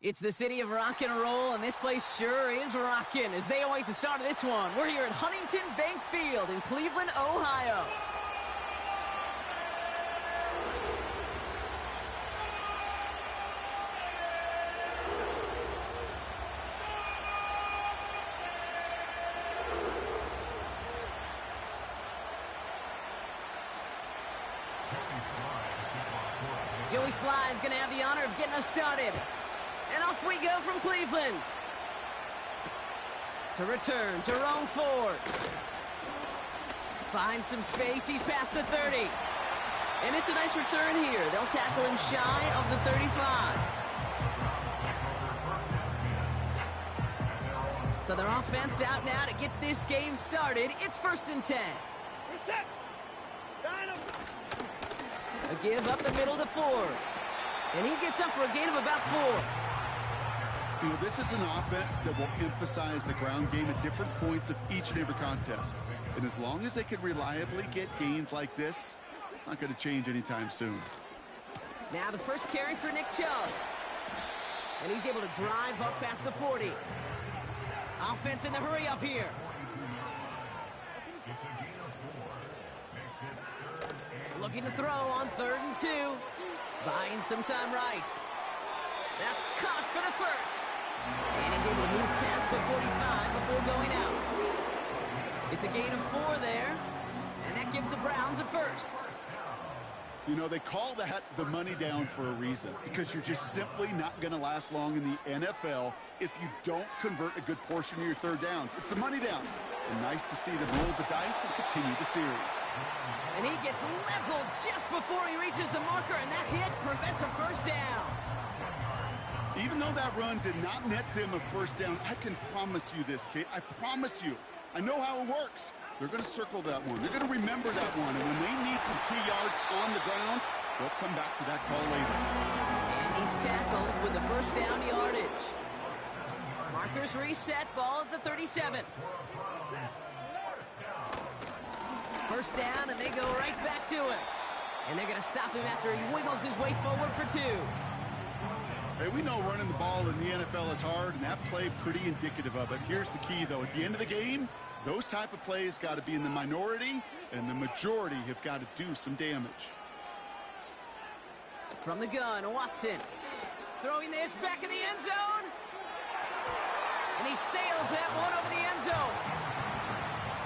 It's the city of rock and roll, and this place sure is rocking as they await the start of this one. We're here at Huntington Bank Field in Cleveland, Ohio. Joey Sly is going to have the honor of getting us started. And off we go from Cleveland. To return, Jerome Ford. Finds some space, he's past the 30. And it's a nice return here. They'll tackle him shy of the 35. So their offense out now to get this game started. It's 1st and 10. Reset. A give up the middle to Ford. And he gets up for a gain of about 4. You know, this is an offense that will emphasize the ground game at different points of each and every contest. And as long as they can reliably get gains like this, it's not going to change anytime soon. Now the first carry for Nick Chubb. And he's able to drive up past the 40. Offense in the hurry up here. Looking to throw on 3rd and 2. Buying some time right. That's caught for the first. And he's able to move past the 45 before going out. It's a gain of 4 there. And that gives the Browns a first. You know, they call that the money down for a reason, because you're just simply not going to last long in the NFL if you don't convert a good portion of your 3rd downs. It's the money down. And nice to see them roll the dice and continue the series. And he gets leveled just before he reaches the marker, and that hit prevents a first down. Even though that run did not net them a first down, I can promise you this, Kate. I promise you. I know how it works. They're going to circle that one. They're going to remember that one. And when they need some key yards on the ground, they'll come back to that call later. And he's tackled with the first down yardage. Markers reset, ball at the 37. First down, and they go right back to him. And they're going to stop him after he wiggles his way forward for 2. Hey, we know running the ball in the NFL is hard, and that play pretty indicative of it. Here's the key, though. At the end of the game, those type of plays got to be in the minority, and the majority have got to do some damage. From the gun, Watson. Throwing this back in the end zone. And he sails that one over the end zone.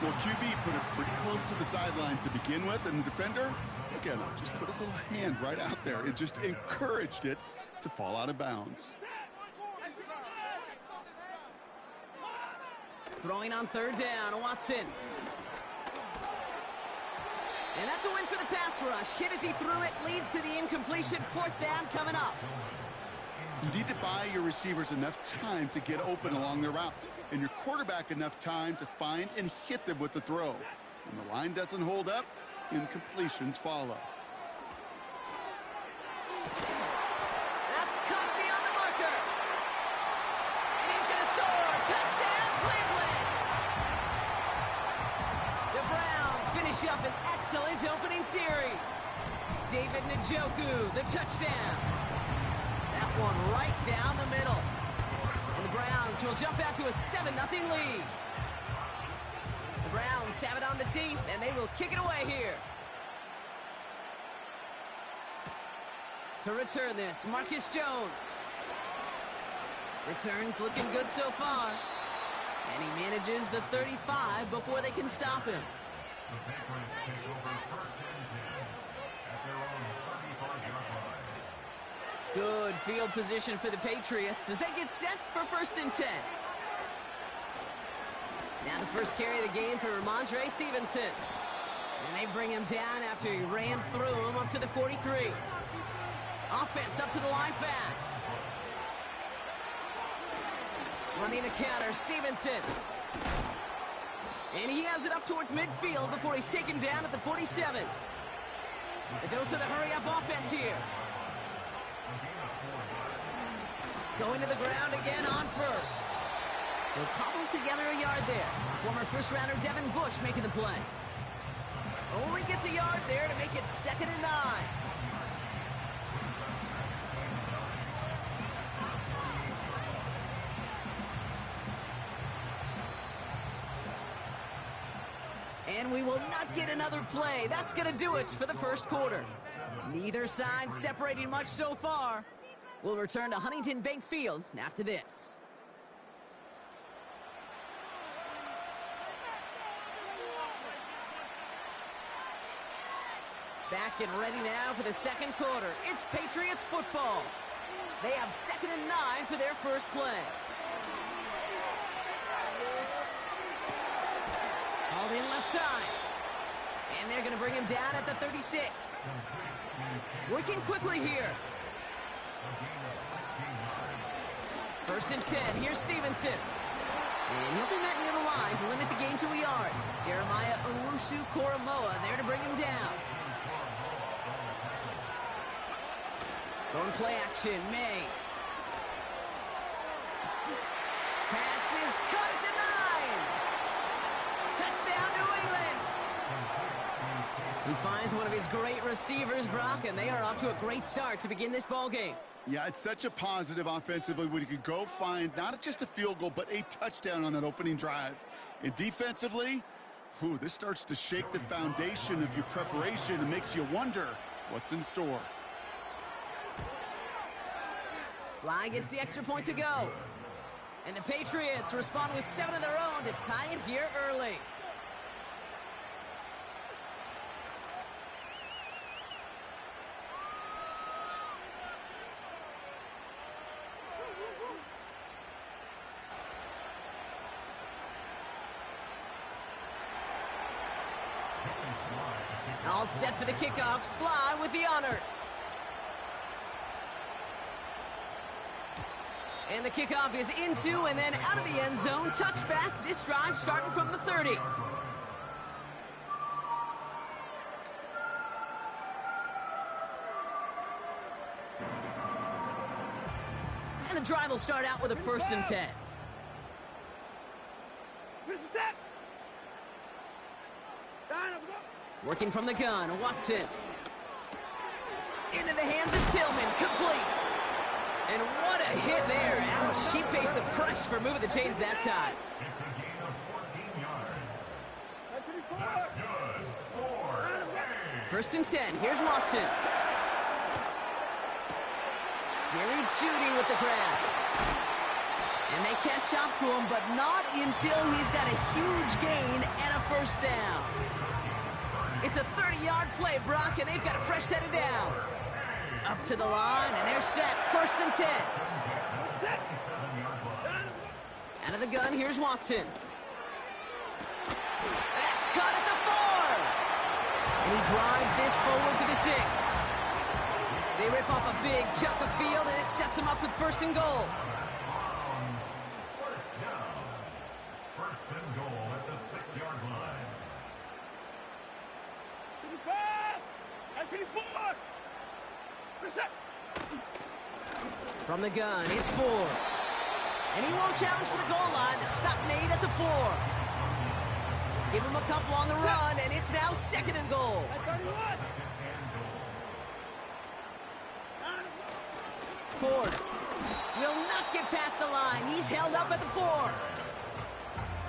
Well, QB put it pretty close to the sideline to begin with, and the defender, look at him, just put his little hand right out there. It just encouraged it to fall out of bounds. Throwing on 3rd down, Watson. And that's a win for the pass rush. Hit as he threw it, leads to the incompletion. 4th down coming up. You need to buy your receivers enough time to get open along their route, and your quarterback enough time to find and hit them with the throw. When the line doesn't hold up, incompletions follow. That's caught beyond the marker. And he's going to score. Touchdown, Cleveland. The Browns finish up an excellent opening series. David Njoku, the touchdown. That one right down the middle. And the Browns will jump out to a 7-0 lead. The Browns have it on the tee, and they will kick it away here. To return this, Marcus Jones. Returns looking good so far. And he manages the 35 before they can stop him. Good field position for the Patriots as they get set for 1st and 10. Now the first carry of the game for Ramondre Stevenson. And they bring him down after he ran through him up to the 43. Offense up to the line fast. Running the counter, Stevenson. And he has it up towards midfield before he's taken down at the 47. A dose of the hurry-up offense here. Going to the ground again on 1st. They'll cobble together a yard there. Former first-rounder Devin Bush making the play. Only gets a yard there to make it 2nd and 9. will not get another play. That's going to do it for the first quarter. Neither side separating much so far. We'll return to Huntington Bank Field after this. Back and ready now for the second quarter. It's Patriots football. They have 2nd and 9 for their first play. Hauled in left side. And they're going to bring him down at the 36. Working quickly here. 1st and 10. Here's Stevenson. And he'll be met near the line to limit the gain to a yard. Jeremiah Owusu-Koramoah there to bring him down. Going play action, May. Pass is caught at the 9. Touchdown, New England. He finds one of his great receivers, Brock, and they are off to a great start to begin this ball game. Yeah, it's such a positive offensively when you could go find not just a field goal, but a touchdown on that opening drive. And defensively, this starts to shake the foundation of your preparation and makes you wonder what's in store. Sly gets the extra point to go. And the Patriots respond with 7 of their own to tie it here early. All set for the kickoff. Sly with the honors. And the kickoff is into and then out of the end zone. Touchback. This drive starting from the 30. And the drive will start out with a 1st and 10. Working from the gun, Watson. Into the hands of Tillman, complete. And what a hit there. Ouch, she faced the price for moving the chains that time. First and 10, here's Watson. Jerry Jeudy with the grab. And they catch up to him, but not until he's got a huge gain and a 1st down. It's a 30-yard play, Brock, and they've got a fresh set of downs. Up to the line, and they're set. 1st and 10. Out of the gun, here's Watson. That's caught at the 4. And he drives this forward to the 6. They rip off a big chunk of field, and it sets him up with 1st and goal. From the gun, it's 4. And he won't challenge for the goal line. The stop made at the 4. Give him a couple on the run, and it's now 2nd and goal. Ford will not get past the line. He's held up at the 4.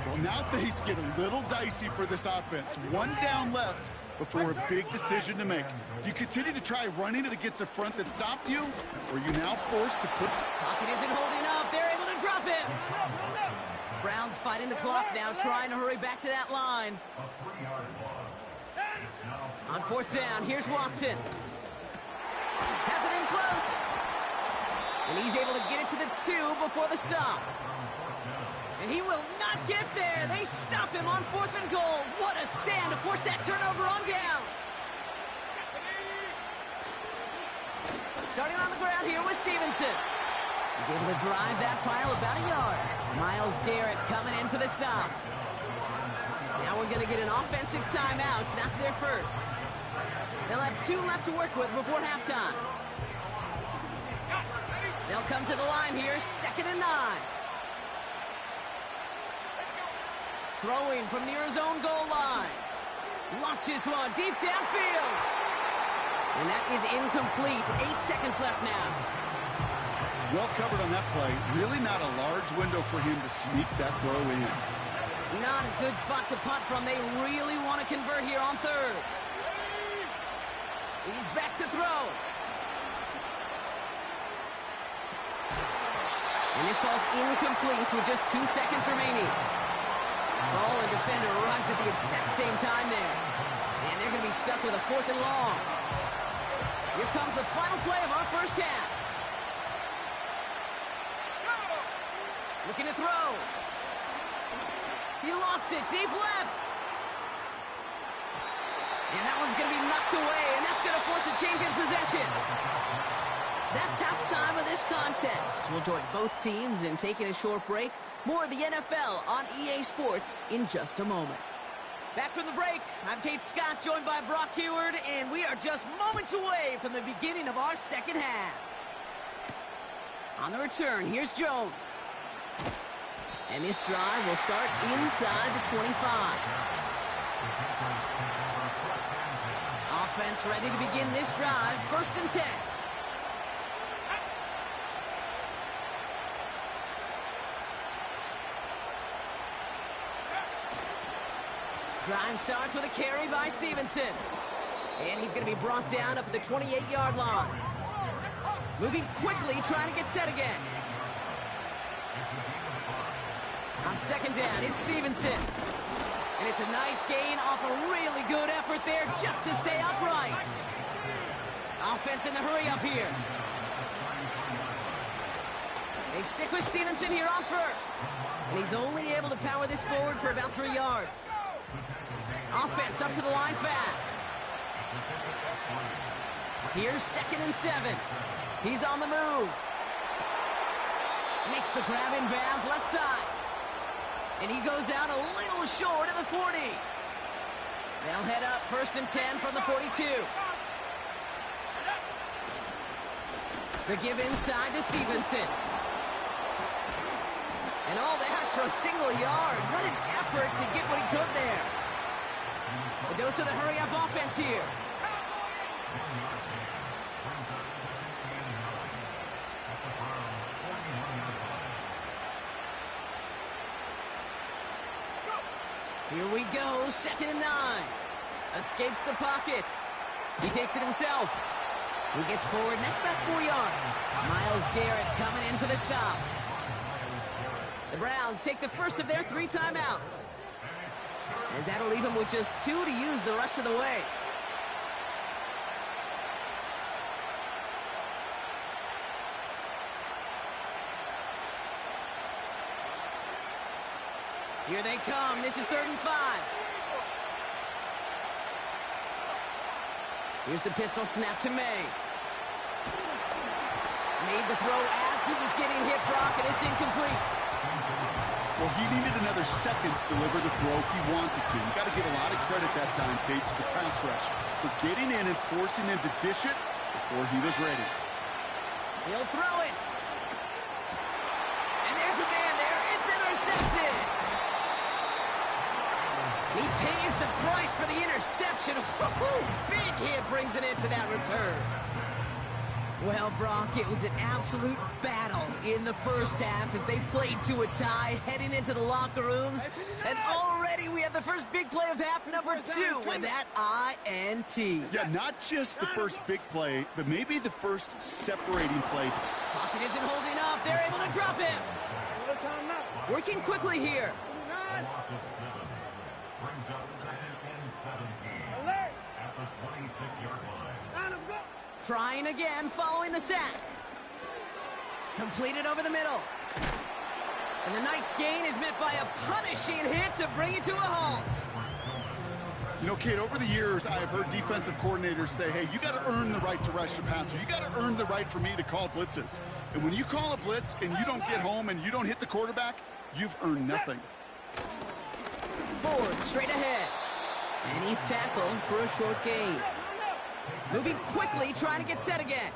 Well, now things get a little dicey for this offense. 1 down left before a big decision to make. Do you continue to try running it against a front that stopped you? Or are you now forced to put... Pocket isn't holding up. They're able to drop him. Browns fighting the clock now, trying to hurry back to that line. On 4th down, here's Watson. Has it in close. And he's able to get it to the 2 before the stop. And he will not get there. They stop him on 4th and goal. What a stand to force that turnover on downs. Starting on the ground here with Stevenson. He's able to drive that pile about a yard. Myles Garrett coming in for the stop. Now we're going to get an offensive timeout. That's their first. They'll have 2 left to work with before halftime. They'll come to the line here, 2nd and 9. Throwing from near his own goal line. Launches one deep downfield. And that is incomplete. 8 seconds left now. Well covered on that play. Really not a large window for him to sneak that throw in. Not a good spot to punt from. They really want to convert here on third. He's back to throw. And this falls incomplete with just 2 seconds remaining. Ball and defender arrived at the exact same time there. And they're going to be stuck with a 4th and long. Here comes the final play of our first half. Looking to throw. He lost it deep left. And that one's going to be knocked away, and that's going to force a change in possession. That's halftime of this contest. We'll join both teams in taking a short break. More of the NFL on EA Sports in just a moment. Back from the break, I'm Kate Scott, joined by Brock Heward, and we are just moments away from the beginning of our second half. On the return, here's Jones. And this drive will start inside the 25. Offense ready to begin this drive, 1st and 10. Drive starts with a carry by Stevenson. And he's going to be brought down up at the 28-yard line. Moving quickly, trying to get set again. On 2nd down, it's Stevenson. And it's a nice gain off a really good effort there just to stay upright. Offense in the hurry-up here. They stick with Stevenson here on 1st. And he's only able to power this forward for about 3 yards. Offense up to the line fast. Here's 2nd and 7. He's on the move. Makes the grab in bounds left side. And he goes out a little short of the 40. They'll head up 1st and 10 from the 42. The give inside to Stevenson. And all that for a single yard. What an effort to get what he could there. A dose of the hurry-up offense here. Here we go, 2nd and 9. Escapes the pocket. He takes it himself. He gets forward, and that's about 4 yards. Myles Garrett coming in for the stop. The Browns take the first of their 3 timeouts. As that'll leave him with just 2 to use the rest of the way. Here they come. This is 3rd and 5. Here's the pistol snap to May. Made the throw as he was getting hit, Brock, and it's incomplete. Well, he needed another second to deliver the throw he wanted to. You got to give a lot of credit that time, Kate, to the pass rush for getting in and forcing him to dish it before he was ready. He'll throw it. And there's a man there. It's intercepted. He pays the price for the interception. Woo-hoo! Big hit brings it into that return. Well, Brock, it was an absolute battle in the first half as they played to a tie, heading into the locker rooms. And already we have the first big play of half number 2 with that INT. Yeah, not just the first big play, but maybe the first separating play. Pocket isn't holding up. They're able to drop him. Working quickly here. Brings up 2nd and 17 at the 26-yard line. Trying again following the sack. Completed over the middle. And the nice gain is met by a punishing hit to bring it to a halt. You know, Kate, over the years, I have heard defensive coordinators say, hey, you got to earn the right to rush the passer. You got to earn the right for me to call blitzes. And when you call a blitz and you don't get home and you don't hit the quarterback, you've earned nothing. Forward, straight ahead. And he's tackled for a short gain. Moving quickly, trying to get set again.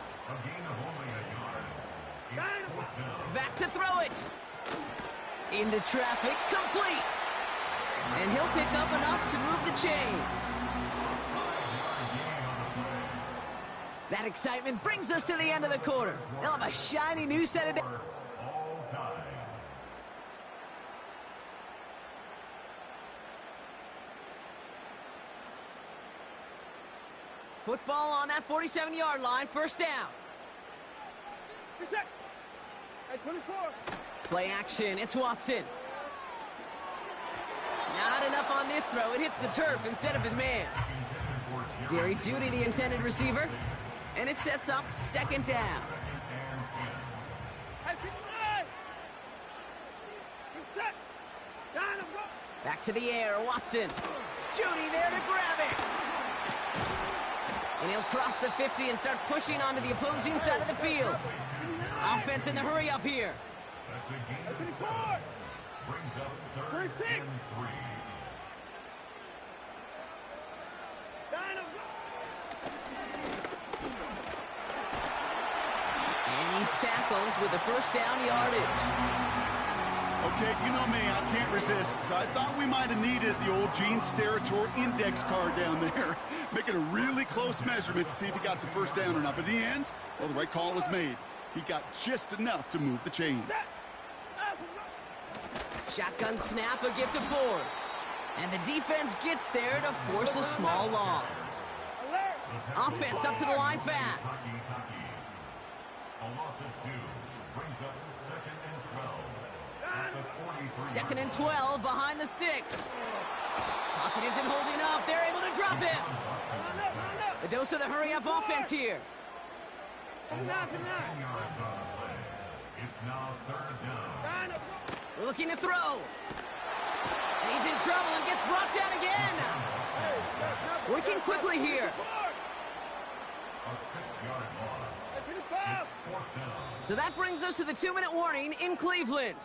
Back to throw it. Into traffic, complete. And he'll pick up enough to move the chains. That excitement brings us to the end of the quarter. They'll have a shiny new set of... Football on that 47-yard line, first down. At 24. Play action, it's Watson. Not enough on this throw. It hits the turf instead of his man. Jerry Jeudy, the intended receiver. And it sets up second down. At 59. Set. Down. Back to the air, Watson. Jeudy there to grab it. And he'll cross the 50 and start pushing onto the opposing side of the field. Offense in the hurry up here. At 54. Brings up third First six. and 3. And he's tackled with the first down yardage. Okay, you know me, I can't resist. So I thought we might have needed the old Gene Steratore index card down there. Making a really close measurement to see if he got the first down or not. But in the end, well, the right call was made. He got just enough to move the chains. Shotgun snap, a gift to Ford. And the defense gets there to force a small loss. Offense up to the line fast. A loss of 2 brings up second and 12. At the 43. Second and 12 behind the sticks. Pocket isn't holding up. They're able to drop him. A dose of the hurry-up offense here. Yards on the play. It's now third down. We're looking to throw. And he's in trouble and gets brought down again. Working quickly here. A 6-yard loss. It's fourth down. So that brings us to the 2-minute warning in Cleveland.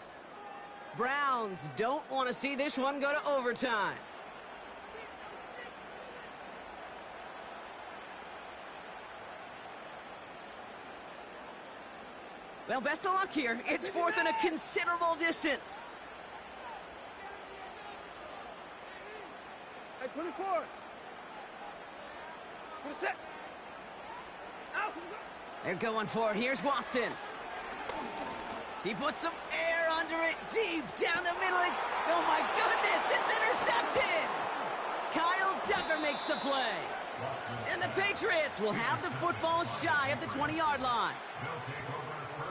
Browns don't want to see this one go to overtime. Well, best of luck here. It's fourth and a considerable distance. At 24. Set. Out. They're going for it. Here's Watson. He puts some air under it, deep down the middle. Oh, my goodness, it's intercepted. Kyle Duggar makes the play. And the Patriots will have the football shy of the 20-yard line.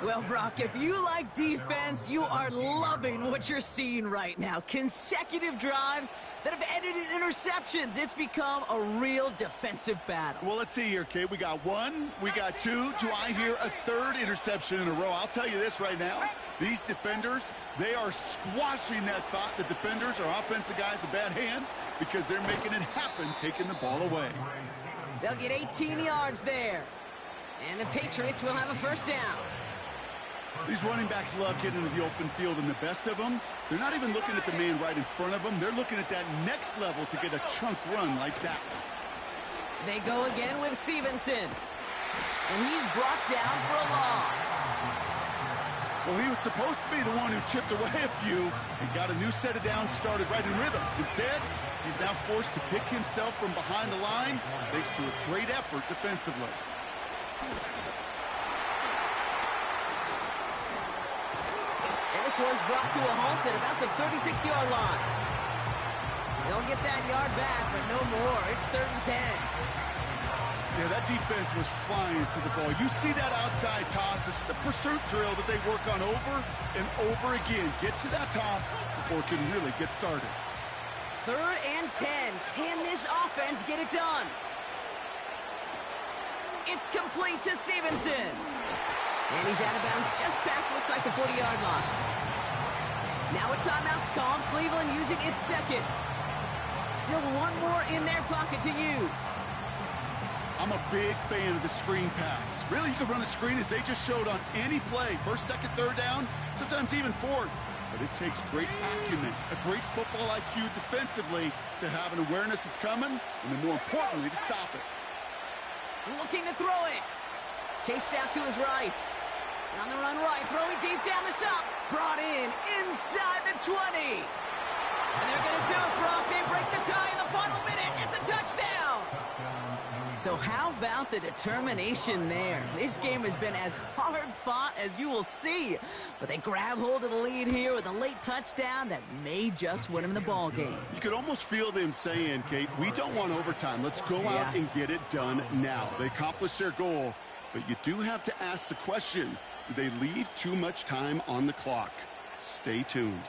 Well, Brock, if you like defense, you are loving what you're seeing right now. Consecutive drives that have ended in interceptions. It's become a real defensive battle. Well, let's see here, Kate. We got one, we got two. Do I hear a third interception in a row? I'll tell you this right now. These defenders, they are squashing that thought that defenders are offensive guys with bad hands because they're making it happen, taking the ball away. They'll get 18 yards there. And the Patriots will have a first down. These running backs love getting into the open field, and the best of them, they're not even looking at the man right in front of them. They're looking at that next level to get a chunk run like that. They go again with Stevenson. And he's brought down for a loss. Well, he was supposed to be the one who chipped away a few and got a new set of downs started right in rhythm. Instead, he's now forced to pick himself from behind the line thanks to a great effort defensively. This one's brought to a halt at about the 36-yard line. They'll get that yard back, but no more. It's 3rd and 10. Yeah, that defense was flying to the ball. You see that outside toss. This is a pursuit drill that they work on over and over again. Get to that toss before it can really get started. 3rd and 10. Can this offense get it done? It's complete to Stevenson. And he's out of bounds just past, looks like, the 40-yard line. Now a timeout's called. Cleveland using its second. Still one more in their pocket to use. I'm a big fan of the screen pass. Really, you can run a screen as they just showed on any play. First, second, third down, sometimes even fourth. But it takes great acumen, a great football IQ defensively to have an awareness it's coming, and then more importantly, to stop it. Looking to throw it. Chased out to his right. On the run right, throwing deep down the side. Brought in inside the 20. And they're going to do it, Brock. They break the tie in the final minute. It's a touchdown. So how about the determination there? This game has been as hard fought as you will see. But they grab hold of the lead here with a late touchdown that may just win them the ball game. You could almost feel them saying, Kate, we don't want overtime. Let's go out and get it done now. They accomplished their goal, but you do have to ask the question, do they leave too much time on the clock? Stay tuned.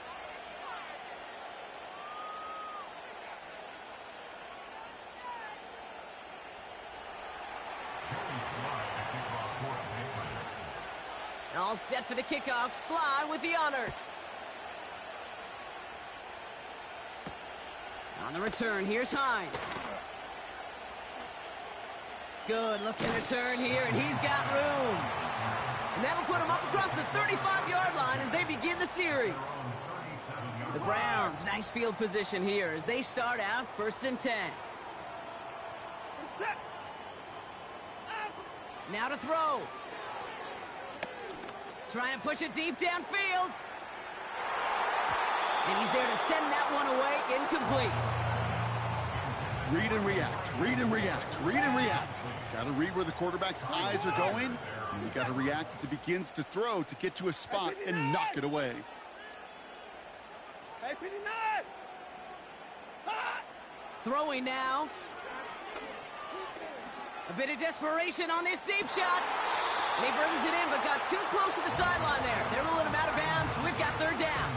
All set for the kickoff. Sly with the honors. On the return, here's Hines. Good looking return here, and he's got room. And that'll put him up across the 35-yard line as they begin the series. The Browns, nice field position here as they start out 1st and 10. Now to throw. Try and push it deep downfield. And he's there to send that one away, incomplete. Read and react, read and react, read and react. Got to read where the quarterback's eyes are going, and you got to react as he begins to throw to get to a spot and knock it away. Throwing now. A bit of desperation on this deep shot. And he brings it in, but got too close to the sideline there. They're ruling him out of bounds. We've got 3rd down.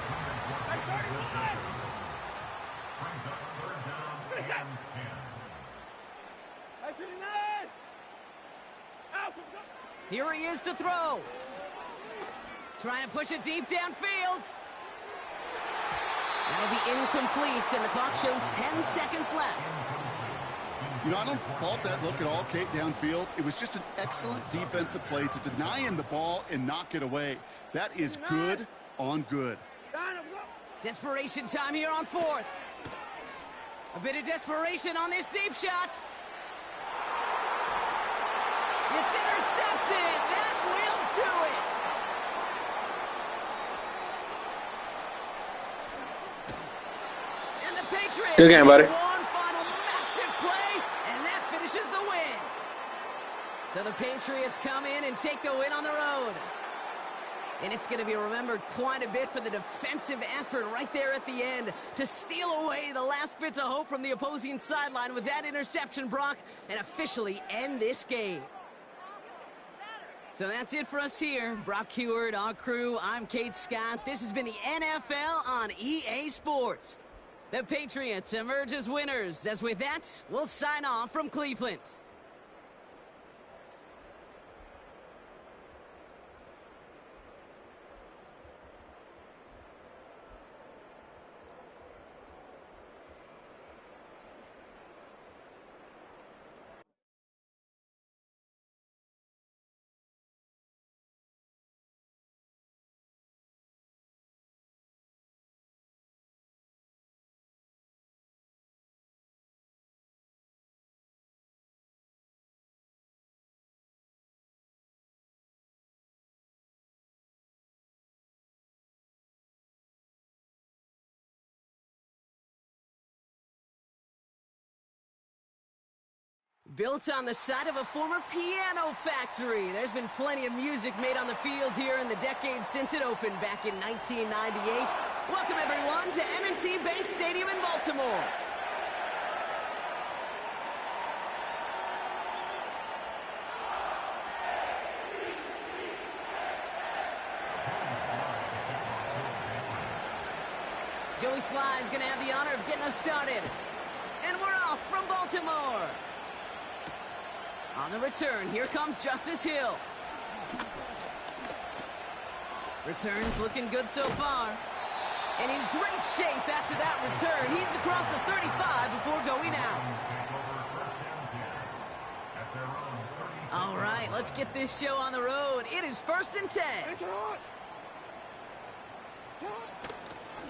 Here he is to throw. Try and push it deep downfield. That'll be incomplete, and the clock shows 10 seconds left. You know, I don't fault that look at all, Kate, downfield. It was just an excellent defensive play to deny him the ball and knock it away. That is good on good. Desperation time here on 4th. A bit of desperation on this deep shot. It's intercepted. That will do it. And the Patriots. Good game, buddy. One final massive play, and that finishes the win. So the Patriots come in and take the win on the road. And it's going to be remembered quite a bit for the defensive effort right there at the end to steal away the last bits of hope from the opposing sideline with that interception, Brock, and officially end this game. So that's it for us here. Brock Heward, our crew, I'm Kate Scott. This has been the NFL on EA Sports. The Patriots emerge as winners. As with that, we'll sign off from Cleveland. Built on the site of a former piano factory, there's been plenty of music made on the field here in the decade since it opened back in 1998. Welcome, everyone, to M&T Bank Stadium in Baltimore. Joey Sly is going to have the honor of getting us started. And we're off from Baltimore. On the return, here comes Justice Hill. Returns looking good so far. And in great shape after that return. He's across the 35 before going out. All right, let's get this show on the road. It is 1st and 10.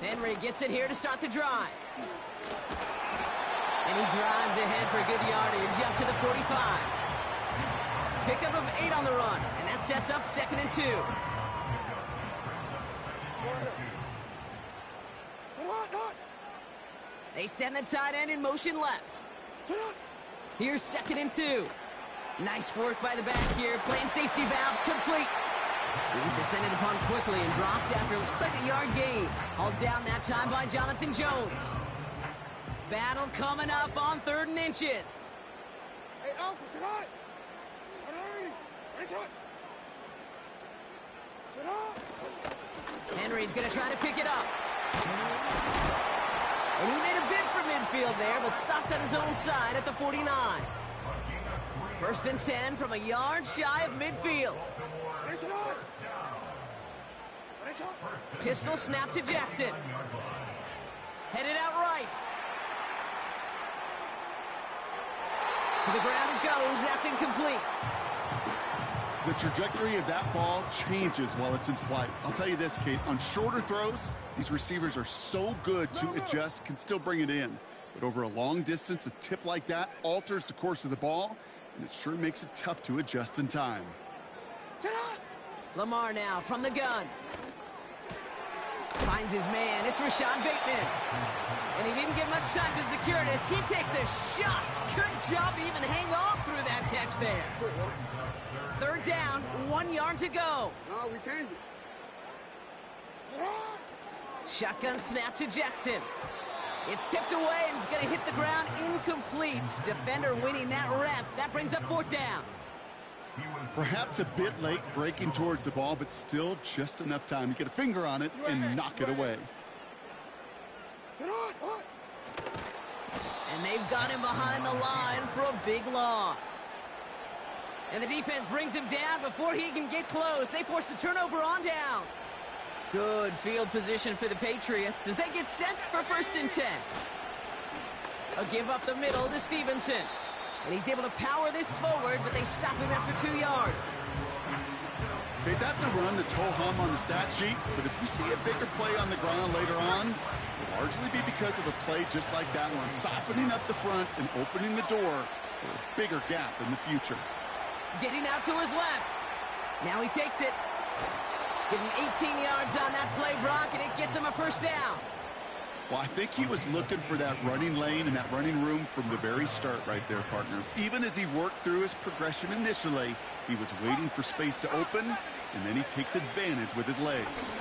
Henry gets it here to start the drive. And he drives ahead for good yardage up to the 45. Pickup of 8 on the run, and that sets up 2nd and 2. They send the tight end in motion left. Here's 2nd and 2. Nice work by the back here. Playing safety valve complete. He's descended upon quickly and dropped after looks like a yard gain. Hauled down that time by Jonathan Jones. Battle coming up on 3rd and inches. Hey, Alpha, sit on. Henry's going to try to pick it up. And he made a bid for midfield there, but stopped on his own side at the 49. 1st and 10 from a yard shy of midfield. Pistol snap to Jackson. Headed out right. To the ground it goes. That's incomplete. The trajectory of that ball changes while it's in flight. I'll tell you this, Kate, on shorter throws, these receivers are so good to adjust, can still bring it in. But over a long distance, a tip like that alters the course of the ball, and it sure makes it tough to adjust in time. Lamar now from the gun. Finds his man. It's Rashad Bateman. And he didn't get much time to secure it as he takes a shot. Good job to even hang on through that catch there. 3rd down, 1 yard to go. No, we changed it. Shotgun snap to Jackson. It's tipped away and it's going to hit the ground incomplete. Defender winning that rep. That brings up 4th down. Perhaps a bit late breaking towards the ball, but still just enough time to get a finger on it and knock it away. And they've got him behind the line for a big loss. And the defense brings him down before he can get close. They force the turnover on downs. Good field position for the Patriots as they get set for 1st and 10. A give up the middle to Stevenson. And he's able to power this forward, but they stop him after 2 yards. Okay, that's a run that's ho-hum on the stat sheet, but if you see a bigger play on the ground later on, it'll largely be because of a play just like that one, softening up the front and opening the door for a bigger gap in the future. Getting out to his left. Now he takes it. Give him 18 yards on that play, Brock, and it gets him a 1st down. Well, I think he was looking for that running lane and that running room from the very start right there, partner. Even as he worked through his progression initially, he was waiting for space to open, and then he takes advantage with his legs.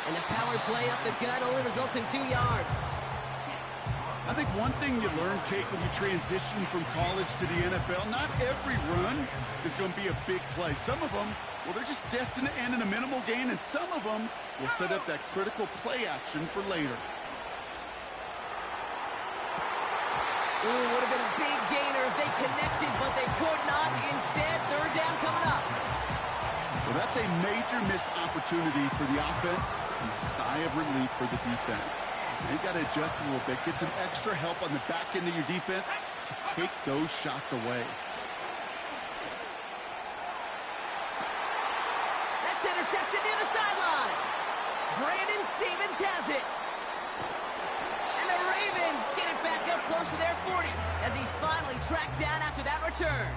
And the power play up the gut only results in 2 yards. I think one thing you learn, Kate, when you transition from college to the NFL, not every run is going to be a big play. Some of them, well, they're just destined to end in a minimal gain, and some of them will set up that critical play action for later. Ooh, would have been a big gainer if they connected, but they could not. Instead, 3rd down coming up. Well, that's a major missed opportunity for the offense and a sigh of relief for the defense. They've got to adjust a little bit, get some extra help on the back end of your defense to take those shots away. That's intercepted near the sideline. Brandon Stevens has it. And the Ravens get it back up close to their 40 as he's finally tracked down after that return.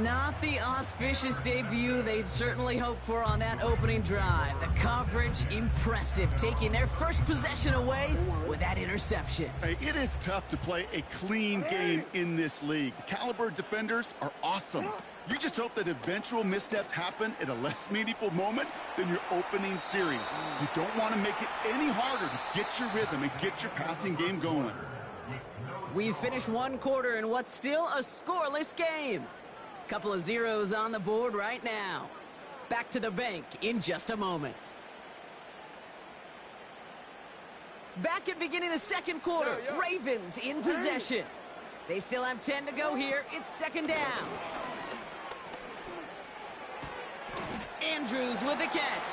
Not the auspicious debut they'd certainly hoped for on that opening drive. The coverage, impressive, taking their first possession away with that interception. Hey, it is tough to play a clean game in this league. The caliber defenders are awesome. You just hope that eventual missteps happen at a less meaningful moment than your opening series. You don't want to make it any harder to get your rhythm and get your passing game going. We've finished 1 quarter in what's still a scoreless game. Couple of zeros on the board right now. Back to the bank in just a moment. Back at beginning of the 2nd quarter. Ravens in possession. They still have 10 to go here. It's 2nd down. Andrews with the catch.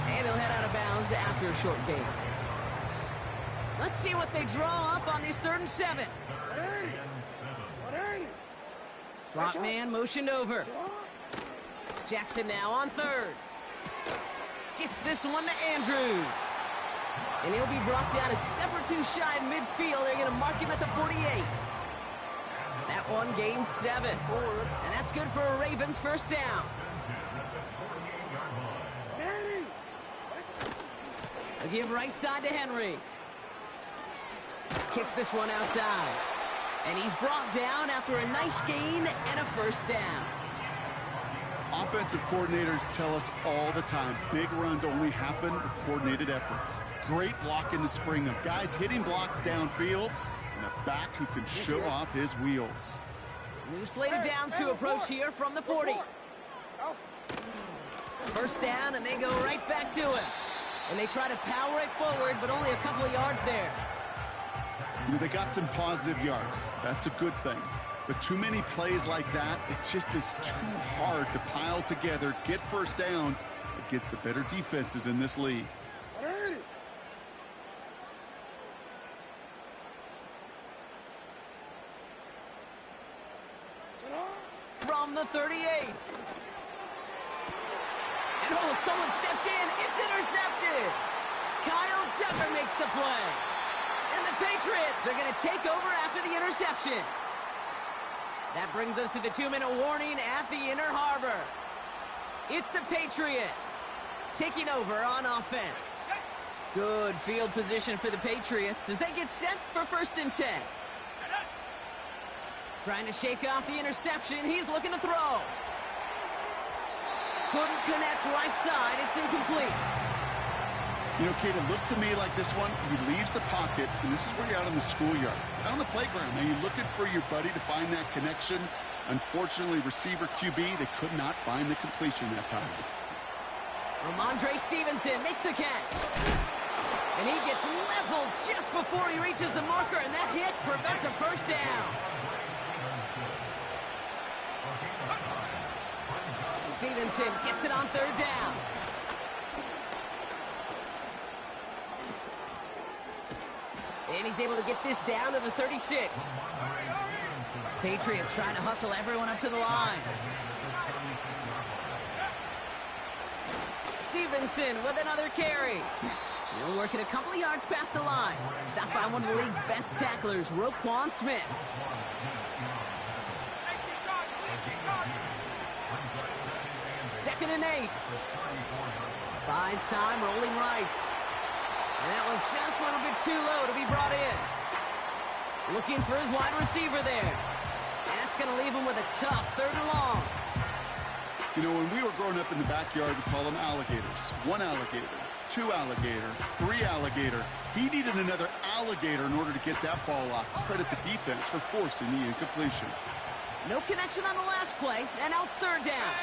And he'll head out of bounds after a short gain. Let's see what they draw up on this 3rd and 7. Slot man motioned over. Jackson now on 3rd. Gets this one to Andrews. And he'll be brought down a step or 2 shy of midfield. They're going to mark him at the 48. That one gains 7. And that's good for a Ravens 1st down. A give right side to Henry. Kicks this one outside. And he's brought down after a nice gain and a first down. Offensive coordinators tell us all the time, big runs only happen with coordinated efforts. Great block in the spring of guys hitting blocks downfield, and a back who can show off his wheels. New slate of downs to approach here from the 40. First down, and they go right back to him. And they try to power it forward, but only a couple of yards there. You know, they got some positive yards. That's a good thing. But too many plays like that, it just is too hard to pile together, get first downs against the better defenses in this league. From the 38. And oh, someone stepped in. It's intercepted. Kyle Tucker makes the play. And the Patriots are going to take over after the interception. That brings us to the 2-minute warning at the Inner Harbor. It's the Patriots taking over on offense. Good field position for the Patriots as they get set for 1st and 10. Trying to shake off the interception. He's looking to throw. Couldn't connect right side. It's incomplete. You know, Kate, it looked to me like this one, he leaves the pocket, and this is where you're out in the schoolyard, out on the playground, and you're looking for your buddy to find that connection. Unfortunately, receiver QB, they could not find the completion that time. Ramondre Stevenson makes the catch. And he gets leveled just before he reaches the marker, and that hit prevents a first down. Stevenson gets it on 3rd down. And he's able to get this down to the 36. Patriots trying to hustle everyone up to the line. Stevenson with another carry. He'll work it a couple of yards past the line. Stopped by one of the league's best tacklers, Roquan Smith. Second and 8. Buys time, rolling right. And that was just a little bit too low to be brought in. Looking for his wide receiver there. And that's going to leave him with a tough 3rd and long. You know, when we were growing up in the backyard, we call them alligators. 1 alligator, 2 alligator, 3 alligator. He needed another alligator in order to get that ball off. Credit the defense for forcing the incompletion. No connection on the last play, and now it's 3rd down.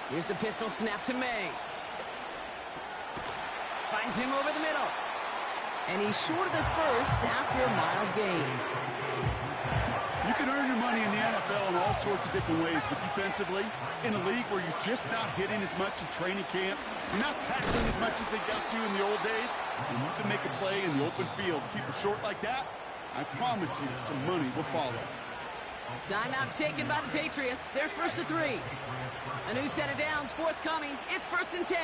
Here's the pistol snap to May. Finds him over the middle. And he's short of the first after a mile gain. You can earn your money in the NFL in all sorts of different ways, but defensively, in a league where you're just not hitting as much in training camp, you're not tackling as much as they got to in the old days, and you can make a play in the open field. Keep it short like that, I promise you some money will follow. Timeout taken by the Patriots. They're 1st and 3. A new set of downs forthcoming. It's 1st and 10.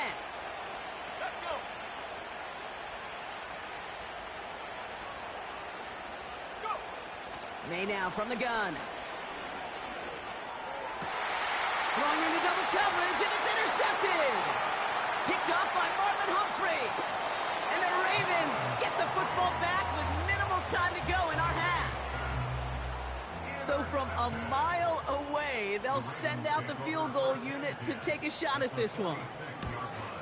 May now from the gun. Throwing into double coverage, and it's intercepted. Picked off by Marlon Humphrey. And the Ravens get the football back with minimal time to go in our half. So from a mile away, they'll send out the field goal unit to take a shot at this one.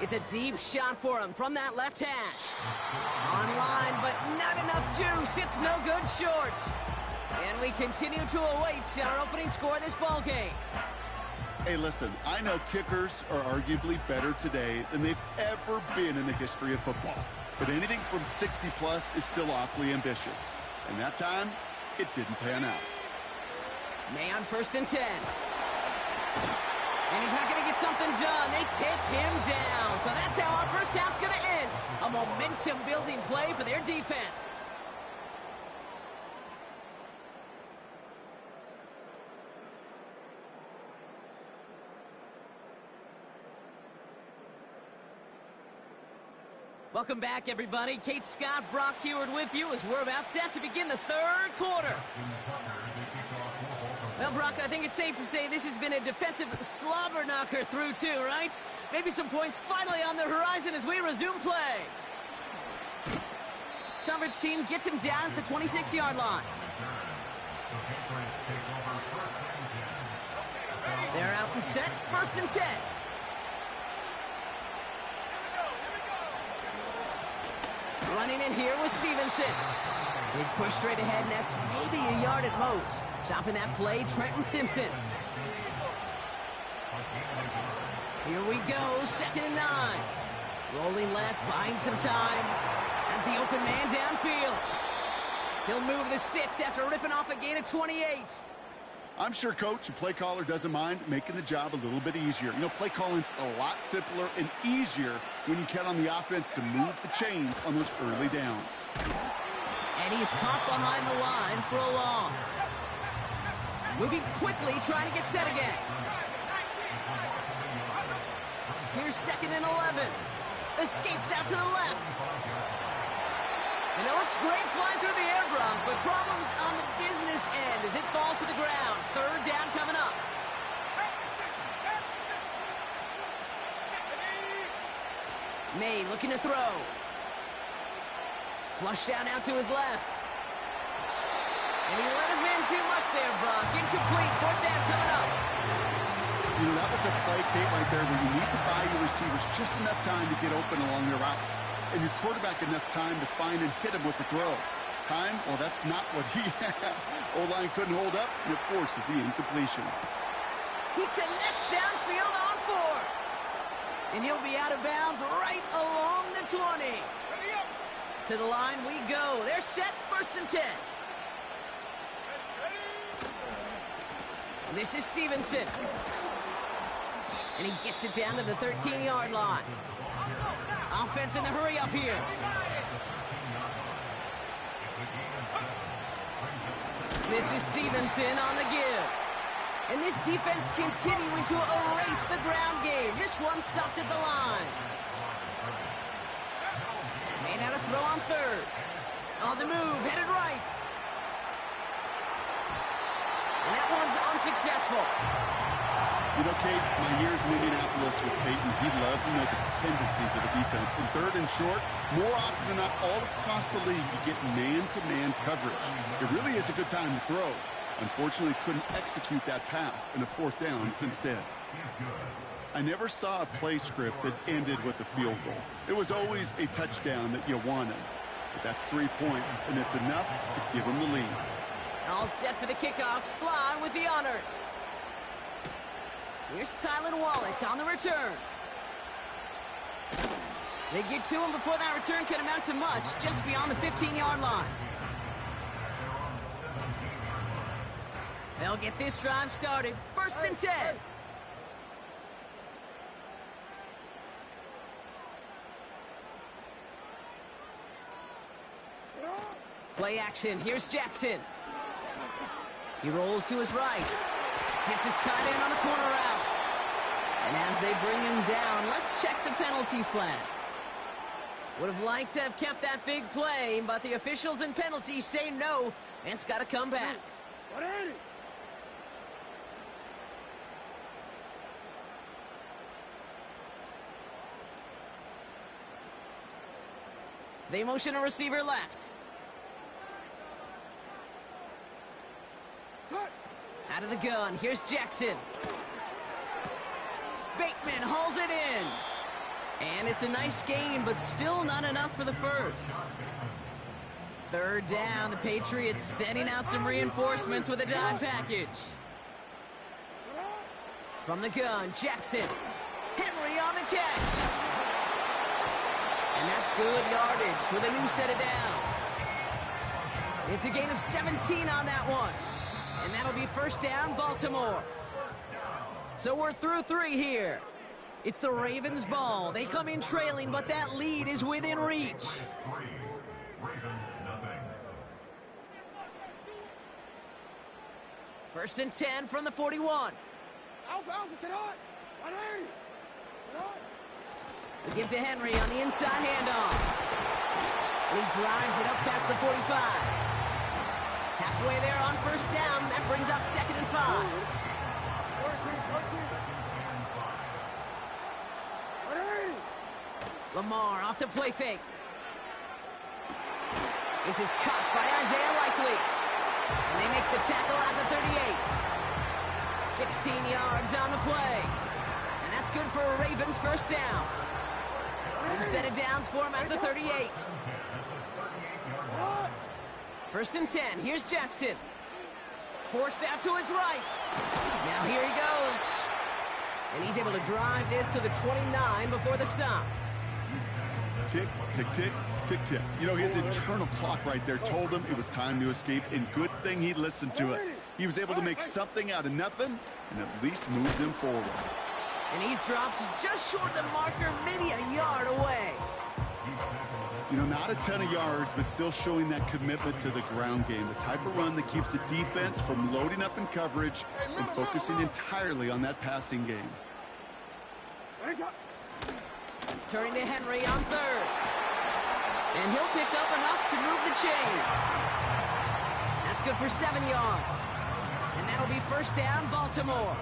It's a deep shot for him from that left hash. Online, but not enough juice. It's no good short. And we continue to await our opening score of this ball game. Hey, listen, I know kickers are arguably better today than they've ever been in the history of football. But anything from 60-plus is still awfully ambitious. And that time, it didn't pan out. May on 1st and 10. And he's not going to get something done. They take him down. So that's how our first half's going to end. A momentum-building play for their defense. Welcome back, everybody. Kate Scott, Brock Heward with you as we're about set to begin the 3rd quarter. Well, Brock, I think it's safe to say this has been a defensive slobber knocker through two, right? Maybe some points finally on the horizon as we resume play. coverage team gets him down at the 26-yard line. They're out and set, 1st and 10. Running in here with Stevenson. He's pushed straight ahead, and that's maybe a yard at most. Stopping that play, Trenton Simpson. Here we go, 2nd and 9. Rolling left, buying some time. Has the open man downfield. He'll move the sticks after ripping off a gain of 28. I'm sure coach and play caller doesn't mind making the job a little bit easier. You know, play calling's a lot simpler and easier when you count on the offense to move the chains on those early downs. And he's caught behind the line for a loss. Moving quickly, trying to get set again. Here's 2nd and 11. Escapes out to the left. And it looks great flying through the air, Brock, but problems on the business end as it falls to the ground. 3rd down coming up. May looking to throw. Flush down out to his left. And he let his man too much there, Brock. Incomplete. 4th down coming up. You know, that was a play, Kate, right there where you need to buy your receivers just enough time to get open along their routes. And your quarterback enough time to find and hit him with the throw. Time? Well, that's not what he had. O-line couldn't hold up, and it forces the incompletion. He connects downfield on 4th. And he'll be out of bounds right along the 20. To the line we go. They're set, 1st and 10. This is Stevenson. And he gets it down to the 13-yard line. Offense in the hurry up here. This is Stevenson on the give. And this defense continuing to erase the ground game. This one stopped at the line. Made out a throw on 3rd. On the move, headed right. And that one's unsuccessful. You know, Kate, my years in Indianapolis with Peyton, he loved to know the tendencies of the defense. In 3rd and short, more often than not, all across the league, you get man-to-man coverage. It really is a good time to throw. Unfortunately, couldn't execute that pass in a 4th down instead. I never saw a play script that ended with a field goal. It was always a touchdown that you wanted. But that's 3 points, and it's enough to give them the lead. All set for the kickoff. Slide with the honors. Here's Tylan Wallace on the return. They get to him before that return can amount to much, just beyond the 15-yard line. They'll get this drive started. 1st and 10. Play action. Here's Jackson. He rolls to his right. Gets his tight end on the corner route. And as they bring him down, let's check the penalty flag. Would have liked to have kept that big play, but the officials and penalties say no, and it's got to come back. They motion a receiver left. Out of the gun, here's Jackson. Bateman hauls it in. And it's a nice game, but still not enough for the first. 3rd down, the Patriots sending out some reinforcements with a dime package. From the gun, Jackson. Henry on the catch. And that's good yardage with a new set of downs. It's a gain of 17 on that one. And that'll be 1st down, Baltimore. So we're through 3 here. It's the Ravens' ball. They come in trailing, but that lead is within reach. First and 10 from the 41. We give to Henry on the inside handoff. And he drives it up past the 45. Halfway there on 1st down. That brings up 2nd and 5. Lamar off the play fake. This is caught by Isaiah Likely. And they make the tackle at the 38. 16 yards on the play. And that's good for a Ravens first down. New set of downs for him at the 38. First and 10. Here's Jackson. Forced out to his right. Now here he goes. And he's able to drive this to the 29 before the stop. Tick, tick, tick, tick, tick. You know, his internal clock right there told him it was time to escape, and good thing he listened to it. He was able to make something out of nothing and at least move them forward. And he's dropped just short of the marker, maybe a yard away. You know, not a ton of yards, but still showing that commitment to the ground game. The type of run that keeps the defense from loading up in coverage and focusing entirely on that passing game. Turning to Henry on third. And he'll pick up enough to move the chains. That's good for 7 yards. And that'll be first down, Baltimore.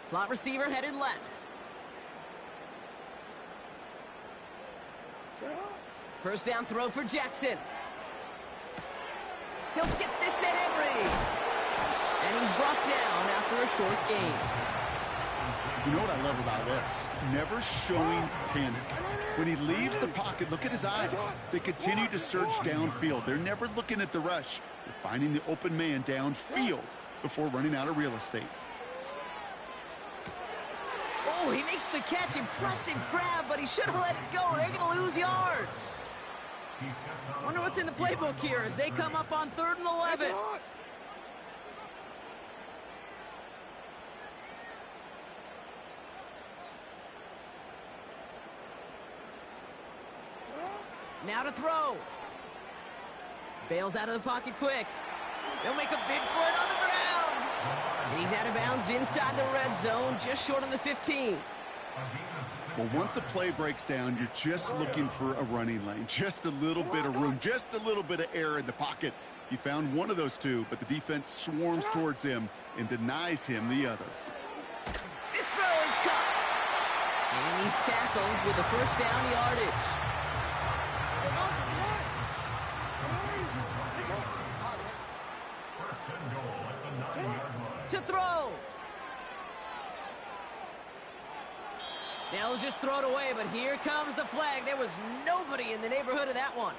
Slot receiver headed left. First down throw for Jackson. He'll get this to Henry. And he's brought down after a short gain. You know what I love about this? Never showing panic. When he leaves the pocket, look at his eyes. They continue to search downfield. They're never looking at the rush. They're finding the open man downfield before running out of real estate. Oh, he makes the catch. Impressive grab, but he should have let it go. They're going to lose yards. Wonder what's in the playbook here as they come up on 3rd and 11. Now to throw. Bails out of the pocket quick. They'll make a bid for it on the ground. And he's out of bounds inside the red zone, just short on the 15. Well, once a play breaks down, you're just looking for a running lane. Just a little bit of room, just a little bit of air in the pocket. He found one of those two, but the defense swarms towards him and denies him the other. This throw is caught. And he's tackled with the first down yardage. To throw. They'll just throw it away, but here comes the flag. There was nobody in the neighborhood of that one.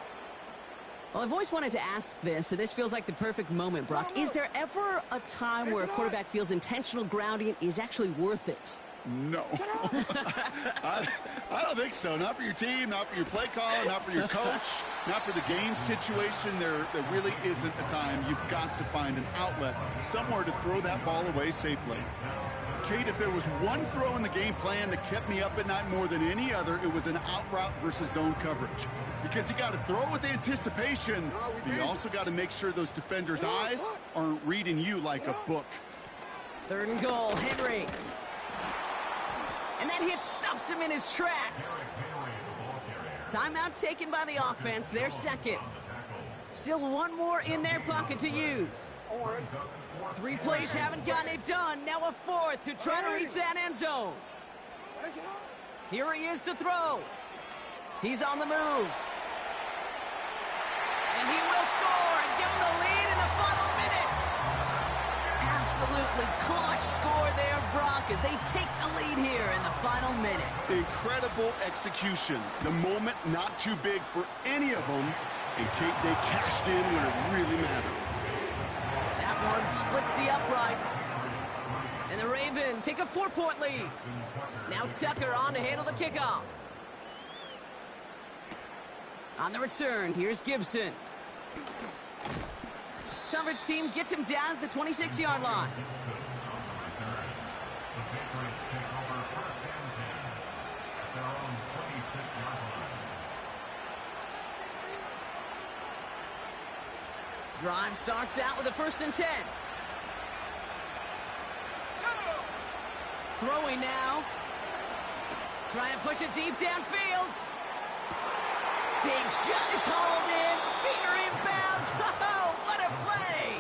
Well, I've always wanted to ask this, and this feels like the perfect moment, Brock. Is there ever a time where a quarterback feels intentional grounding is actually worth it? No. I don't think so. Not for your team, not for your play caller, not for your coach, not for the game situation. There really isn't a time. You've got to find an outlet, somewhere to throw that ball away safely. Kate, if there was one throw in the game plan that kept me up at night more than any other, it was an out route versus zone coverage. Because you got to throw with anticipation, but you also got to make sure those defenders' eyes aren't reading you like a book. 3rd and goal, Henry. And that hit stops him in his tracks. Timeout taken by the offense, their second. Still one more in their pocket to use. 3 plays haven't gotten it done. Now a 4th to try to reach that end zone. Here he is to throw. He's on the move. And he will score and give him the lead in the final minute. Absolutely clutch score there, Brock, as they take the lead here in the final minute. Incredible execution. The moment not too big for any of them. And Kate, they cashed in when it really mattered. That one splits the uprights. And the Ravens take a 4-point lead. Now Tucker on to handle the kickoff. On the return, here's Gibson. Coverage team gets him down at the 26-yard line. Drive starts out with a 1st and 10. Throwing now. Trying to push it deep downfield. Big shot is hauled in. Feet are inbounds. Oh, what a play.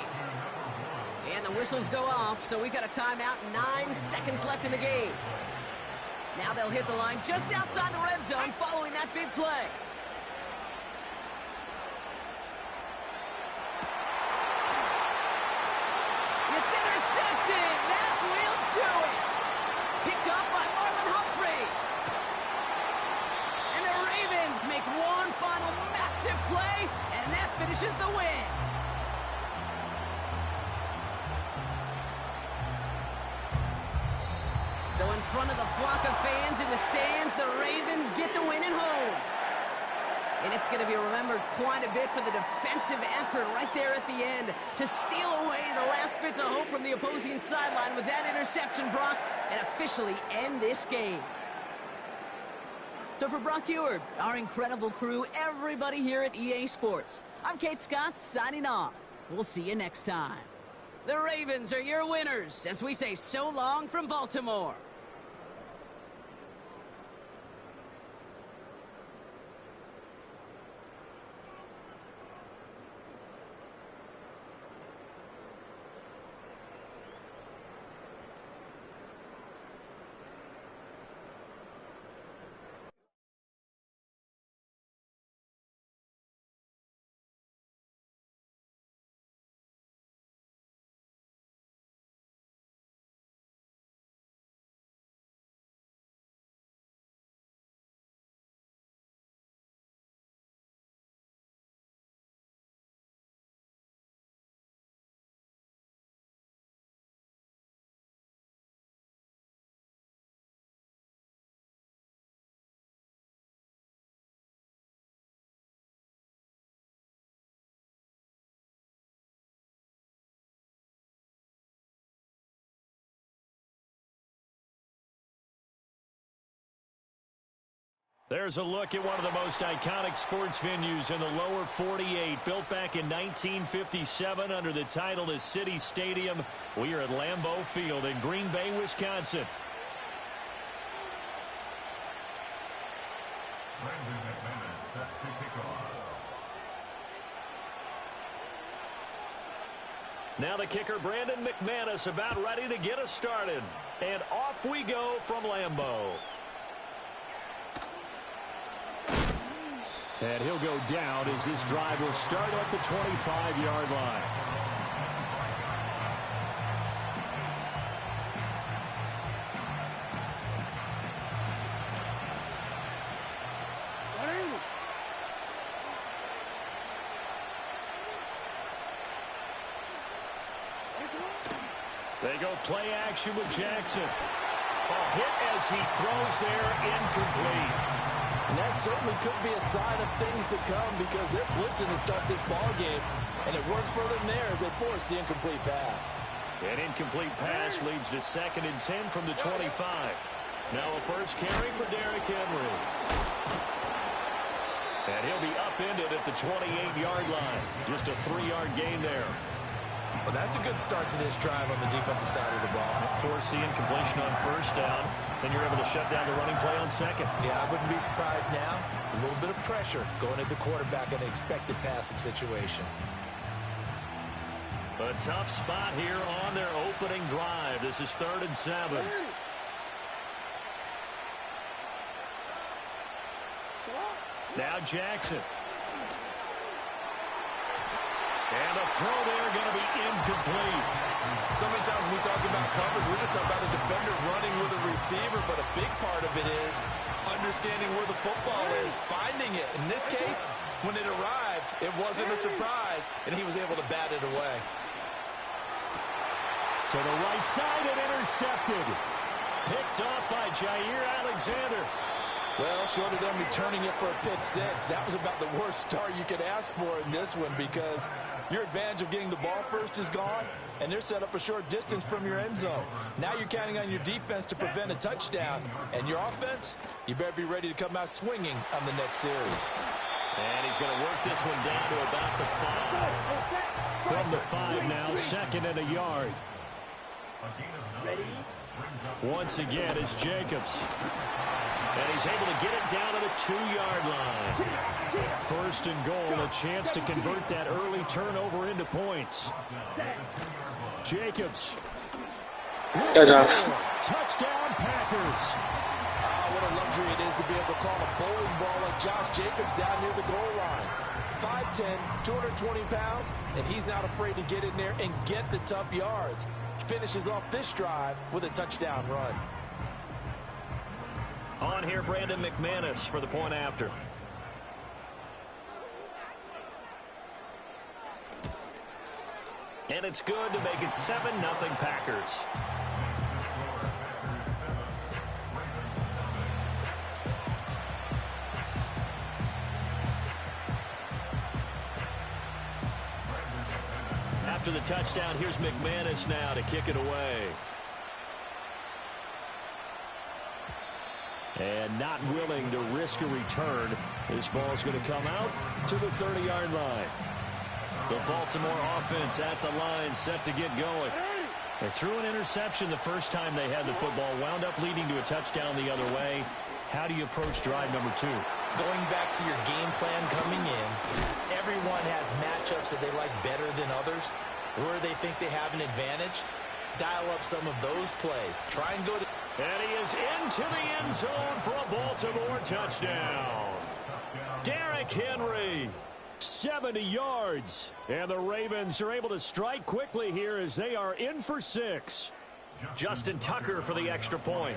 And the the whistles go off, so we've got a timeout, 9 seconds left in the game. Now they'll hit the line just outside the red zone following that big play. It's intercepted. That will do it. Picked up by Marlon Humphrey. And the Ravens make one final massive play, and that finishes the win. So in front of the flock of fans in the stands, the Ravens get the win at home. And it's going to be remembered quite a bit for the defensive effort right there at the end to steal away the last bits of hope from the opposing sideline with that interception, Brock, and officially end this game. So for Brock Eward, our incredible crew, everybody here at EA Sports, I'm Kate Scott signing off. We'll see you next time. The Ravens are your winners as we say so long from Baltimore. There's a look at one of the most iconic sports venues in the lower 48. Built back in 1957 under the title of City Stadium. We are at Lambeau Field in Green Bay, Wisconsin. Brandon McManus set to kick off. Now the kicker, Brandon McManus, about ready to get us started. And off we go from Lambeau. And he'll go down as this drive will start at the 25-yard line. They go play action with Jackson. A hit as he throws there, incomplete. And that certainly could be a sign of things to come because they're blitzing to start this ball game, and it works for them there as they force the incomplete pass. An incomplete pass leads to 2nd and 10 from the 25. Now a first carry for Derrick Henry. And he'll be upended at the 28-yard line. Just a 3-yard gain there. Well, that's a good start to this drive on the defensive side of the ball. Force the incompletion on first down. Then you're able to shut down the running play on second. Yeah, I wouldn't be surprised now. A little bit of pressure going at the quarterback in an expected passing situation. A tough spot here on their opening drive. This is 3rd and 7. Now Jackson. And a throw there going to be incomplete. So many times when we talk about coverage, we're just talking about a defender running with a receiver, but a big part of it is understanding where the football is, finding it. In this case, when it arrived, it wasn't a surprise, and he was able to bat it away. To the right side and intercepted. Picked off by Jair Alexander. Well, short of them returning it for a pick six, that was about the worst start you could ask for in this one because your advantage of getting the ball first is gone, and they're set up a short distance from your end zone. Now you're counting on your defense to prevent a touchdown, and your offense, you better be ready to come out swinging on the next series. And he's going to work this one down to about the 5. From the 5 now, 2nd and a yard. Once again, it's Jacobs. And he's able to get it down to the 2-yard line. 1st and goal, a chance to convert that early turnover into points. Jacobs. Good enough. Touchdown, Packers. What a luxury it is to be able to call a bowling ball like Josh Jacobs down near the goal line. 5'10", 220 pounds, and he's not afraid to get in there and get the tough yards. He finishes off this drive with a touchdown run. On here, Brandon McManus for the point after. And it's good to make it 7-0 Packers. After the touchdown, here's McManus now to kick it away. And not willing to risk a return. This ball's going to come out to the 30-yard line. The Baltimore offense at the line, set to get going. They threw an interception the first time they had the football, wound up leading to a touchdown the other way. How do you approach drive number 2? Going back to your game plan coming in, everyone has matchups that they like better than others, where they think they have an advantage. Dial up some of those plays. Try and go to... And he is into the end zone for a Baltimore touchdown. Derrick Henry, 70 yards. And the Ravens are able to strike quickly here as they are in for 6. Justin Tucker for the extra point.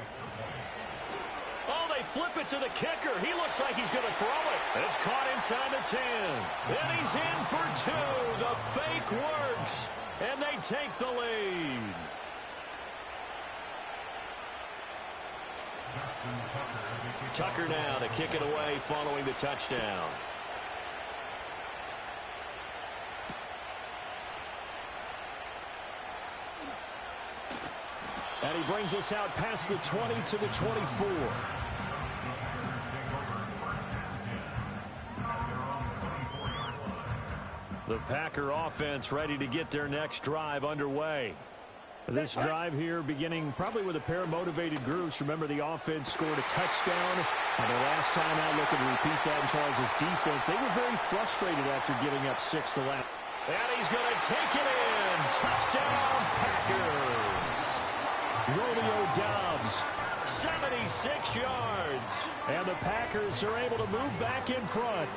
Oh, they flip it to the kicker. He looks like he's going to throw it. It's caught inside the 10. And he's in for 2. The fake works. And they take the lead. Tucker now to kick it away following the touchdown. And he brings us out past the 20 to the 24. The Packer offense ready to get their next drive underway. This drive here beginning probably with a pair of motivated groups. Remember, the offense scored a touchdown. And the last time out, looking to repeat that in Charles' defense, they were very frustrated after giving up 6 the last. And he's going to take it in. Touchdown, Packers. Romeo Doubs, 76 yards. And the Packers are able to move back in front.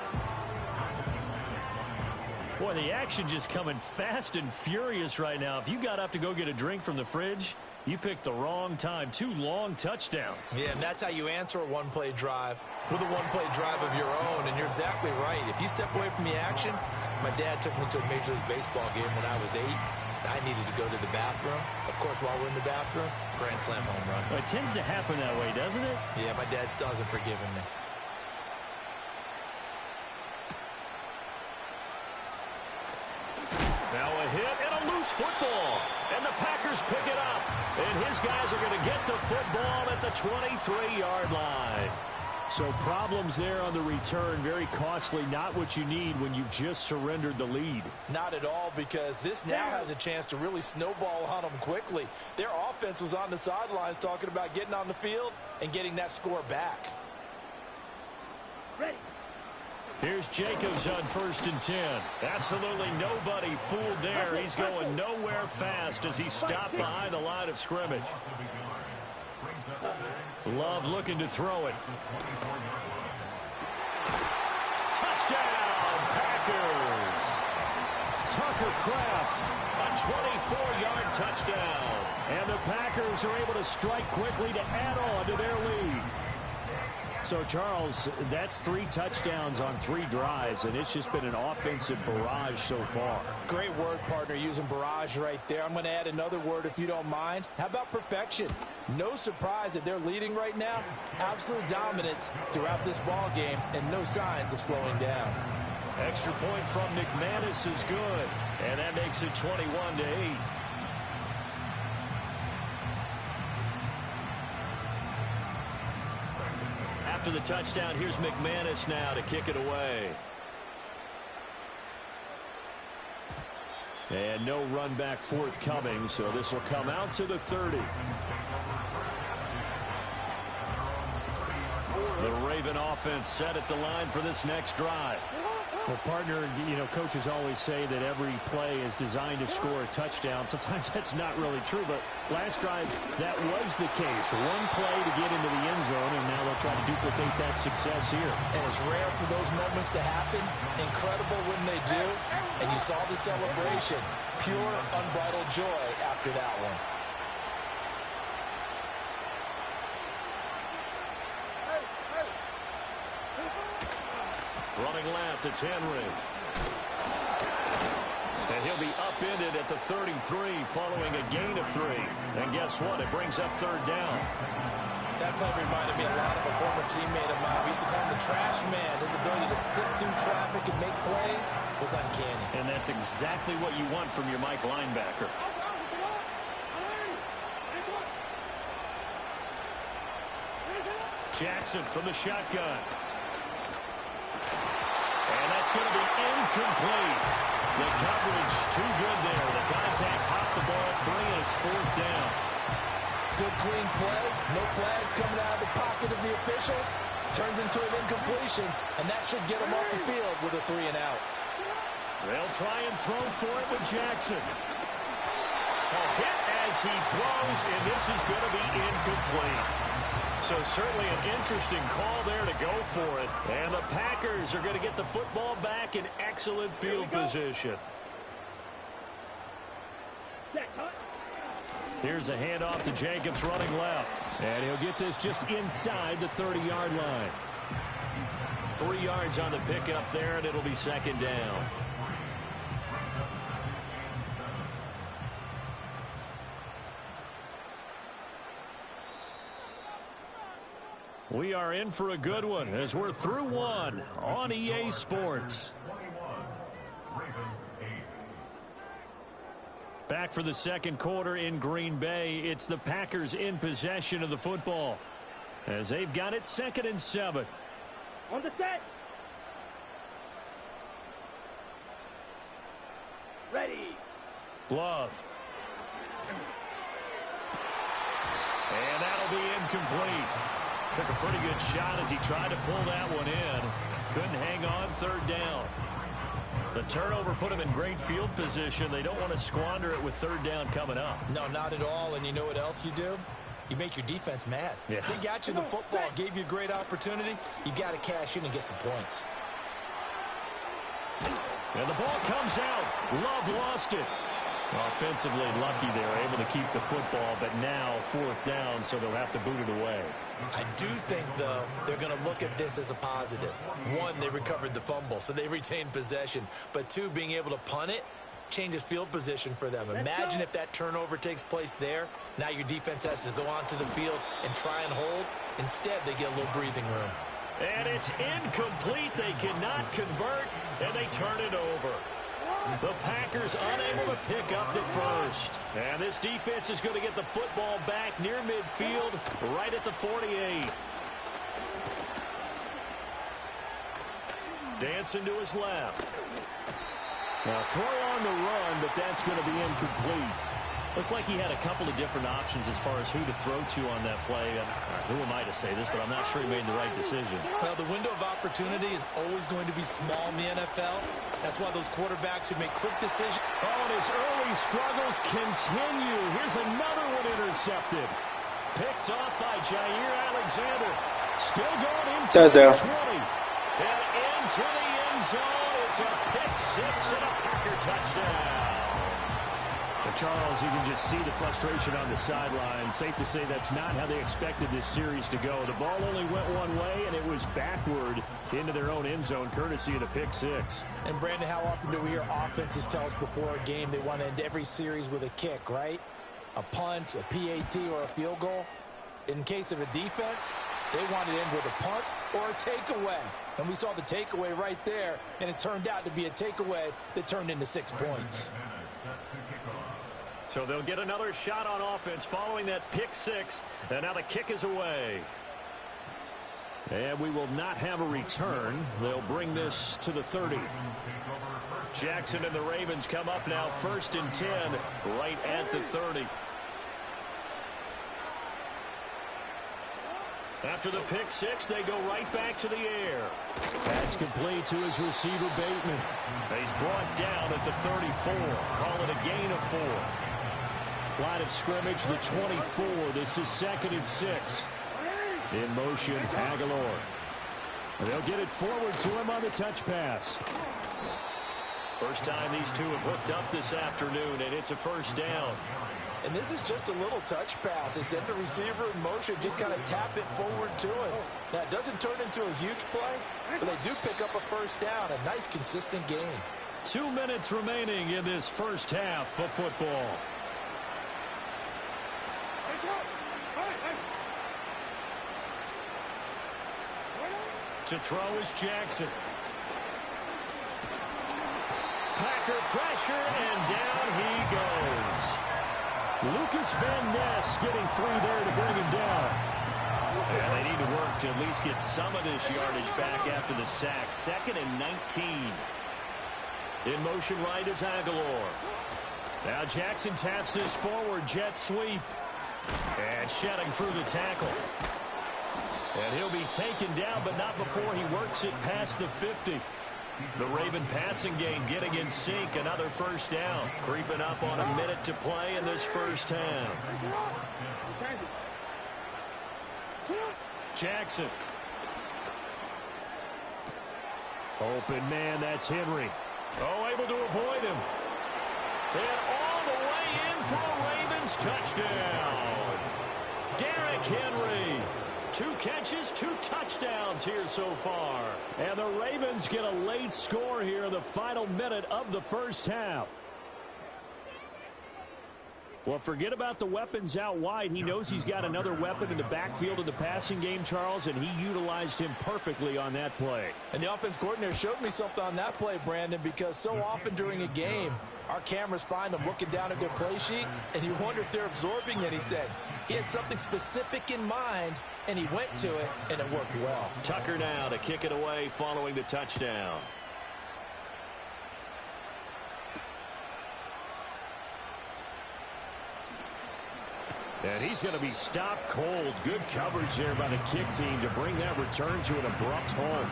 Boy, the action just coming fast and furious right now. If you got up to go get a drink from the fridge, you picked the wrong time. 2 long touchdowns. Yeah, and that's how you answer a one-play drive with a one-play drive of your own. And you're exactly right. If you step away from the action, my dad took me to a Major League Baseball game when I was 8. And I needed to go to the bathroom. Of course, while we're in the bathroom, grand slam home run. Well, it tends to happen that way, doesn't it? Yeah, my dad still hasn't forgiven me. Now a hit and a loose football. And the Packers pick it up. And his guys are going to get the football at the 23-yard line. So problems there on the return. Very costly. Not what you need when you've just surrendered the lead. Not at all, because this now has a chance to really snowball on them quickly. Their offense was on the sidelines talking about getting on the field and getting that score back. Ready. Here's Jacobs on 1st and 10. Absolutely nobody fooled there. He's going nowhere fast as he stopped behind the line of scrimmage. Love looking to throw it. Touchdown, Packers. Tucker Kraft, a 24-yard touchdown. And the Packers are able to strike quickly to add on to their lead. So, Charles, that's 3 touchdowns on 3 drives, and it's just been an offensive barrage so far. Great word, partner, using barrage right there. I'm going to add another word if you don't mind. How about perfection? No surprise that they're leading right now. Absolute dominance throughout this ball game, and no signs of slowing down. Extra point from McManus is good, and that makes it 21-8. After the touchdown, here's McManus now to kick it away. And no run back forthcoming, so this will come out to the 30. The Raven offense set at the line for this next drive. Well, partner, coaches always say that every play is designed to score a touchdown. Sometimes that's not really true, but last drive, that was the case. One play to get into the end zone, and now they'll try to duplicate that success here. And it's rare for those moments to happen. Incredible when they do. And you saw the celebration. Pure, unbridled joy after that one. Running left, it's Henry. And he'll be upended at the 33 following a gain of 3. And guess what? It brings up third down. That play reminded me a lot of a former teammate of mine. We used to call him the trash man. His ability to sit through traffic and make plays was uncanny. And that's exactly what you want from your Mike linebacker. Jackson from the shotgun. And that's going to be incomplete. The coverage too good there. The contact popped the ball free, and it's fourth down. Good clean play. No flags coming out of the pocket of the officials. Turns into an incompletion, and that should get them off the field with a 3-and-out. They'll try and throw for it with Jackson. A hit as he throws, and this is going to be incomplete. So certainly an interesting call there to go for it. And the Packers are going to get the football back in excellent field position. Here's a handoff to Jacobs running left. And he'll get this just inside the 30-yard line. 3 yards on the pickup there, and it'll be second down. We are in for a good one as we're through one on EA Sports. Back for the second quarter in Green Bay. It's the Packers in possession of the football as they've got it 2nd and 7. On the set. Ready. Glove. And that'll be incomplete. Took a pretty good shot as he tried to pull that one in. Couldn't hang on, third down. The turnover put him in great field position. They don't want to squander it with third down coming up. No, not at all. And you know what else you do? You make your defense mad. Yeah. They got you the football, gave you a great opportunity. You got to cash in and get some points. And the ball comes out. Love lost it. Offensively lucky they were able to keep the football, but now fourth down, so they'll have to boot it away. I do think, though, they're going to look at this as a positive. One, they recovered the fumble, so they retained possession. But two, being able to punt it changes field position for them. Imagine if that turnover takes place there. Now your defense has to go onto the field and try and hold. Instead, they get a little breathing room. And it's incomplete. They cannot convert, and they turn it over. The Packers unable to pick up the first. And this defense is going to get the football back near midfield, right at the 48. Dancing to his left. Now throw on the run, but that's going to be incomplete. Looked like he had a couple of different options as far as who to throw to on that play. And who am I to say this, but I'm not sure he made the right decision. Well, the window of opportunity is always going to be small in the NFL. That's why those quarterbacks who make quick decisions. Oh, and his early struggles continue. Here's another one intercepted. Picked off by Jair Alexander. Still going inside 20. And into the end zone. It's a pick six and a Packer touchdown. Charles, you can just see the frustration on the sideline. Safe to say that's not how they expected this series to go. The ball only went one way, and it was backward into their own end zone, courtesy of the pick six. And, Brandon, how often do we hear offenses tell us before a game they want to end every series with a kick, right? A punt, a PAT, or a field goal. In case of a defense, they want to end with a punt or a takeaway. And we saw the takeaway right there, and it turned out to be a takeaway that turned into 6 points. So they'll get another shot on offense following that pick six. And now the kick is away. And we will not have a return. They'll bring this to the 30. Jackson and the Ravens come up now 1st and 10 right at the 30. After the pick six, they go right back to the air. That's complete to his receiver, Bateman. He's brought down at the 34. Call it a gain of 4. Line of scrimmage, the 24. This is 2nd and 6. In motion, Aguilar. They'll get it forward to him on the touch pass. First time these two have hooked up this afternoon, and it's a first down. And this is just a little touch pass. They send the receiver in motion, just kind of tap it forward to him. Now, it doesn't turn into a huge play, but they do pick up a first down. A nice, consistent gain. 2 minutes remaining in this first half of football. To throw is Jackson. Packer pressure, and down he goes. Lucas Van Ness getting free there to bring him down. And they need to work to at least get some of this yardage back after the sack. 2nd and 19. In motion right is Aguilar. Now Jackson taps this forward jet sweep. And shedding through the tackle. And he'll be taken down, but not before he works it past the 50. The Raven passing game getting in sync. Another first down. Creeping up on a minute to play in this first half. Jackson. Open man, that's Henry. Oh, able to avoid him. And all the way in for a Ravens touchdown. Derrick Henry. 2 catches, 2 touchdowns here so far. And the Ravens get a late score here in the final minute of the first half. Well, forget about the weapons out wide. He knows he's got another weapon in the backfield of the passing game, Charles, and he utilized him perfectly on that play. And the offense coordinator showed me something on that play, Brandon, because so often during a game, our cameras find them looking down at their play sheets, and you wonder if they're absorbing anything. He had something specific in mind, and he went to it, and it worked well. Tucker now to kick it away following the touchdown. And he's going to be stopped cold. Good coverage there by the kick team to bring that return to an abrupt halt.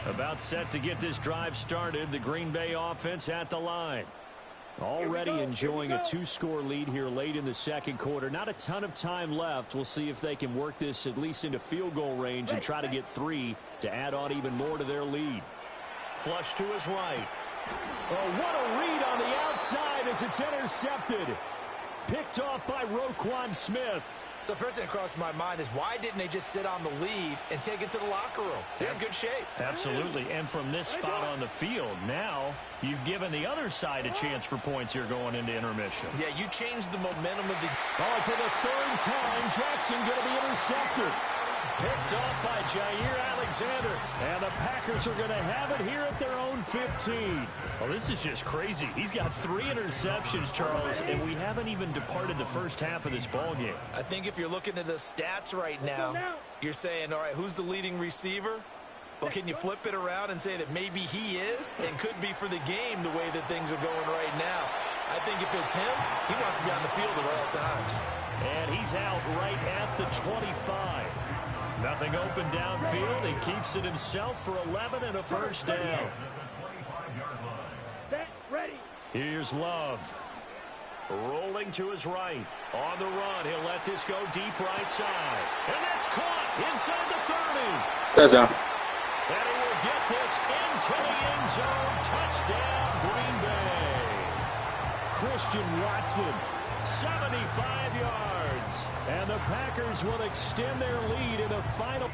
About set to get this drive started. The Green Bay offense at the line. Already enjoying a 2-score lead here late in the second quarter. Not a ton of time left. We'll see if they can work this at least into field goal range and try to get 3 to add on even more to their lead. Flush to his right. Oh, what a read on the outside as it's intercepted. Picked off by Roquan Smith. So first thing that crossed my mind is why didn't they just sit on the lead and take it to the locker room? They're in good shape. Absolutely. And from this spot on the field, now you've given the other side a chance for points here going into intermission. Yeah, you changed the momentum of the... Oh, for the 3rd time, Jackson going to be intercepted. Picked off by Jair Alexander. And the Packers are going to have it here at their own 15. Well, this is just crazy. He's got 3 interceptions, Charles, and we haven't even departed the first half of this ball game. I think if you're looking at the stats right now, you're saying, all right, who's the leading receiver? Well, can you flip it around and say that maybe he is and could be for the game the way that things are going right now? I think if it's him, he wants to be on the field at all times. And he's out right at the 25. Nothing open downfield. He keeps it himself for 11 and a first down. Set, ready. Here's Love. Rolling to his right. On the run. He'll let this go deep right side. And that's caught inside the 30. That's out. And he will get this into the end zone. Touchdown, Green Bay. Christian Watson. 75 yards. And the Packers will extend their lead in the final.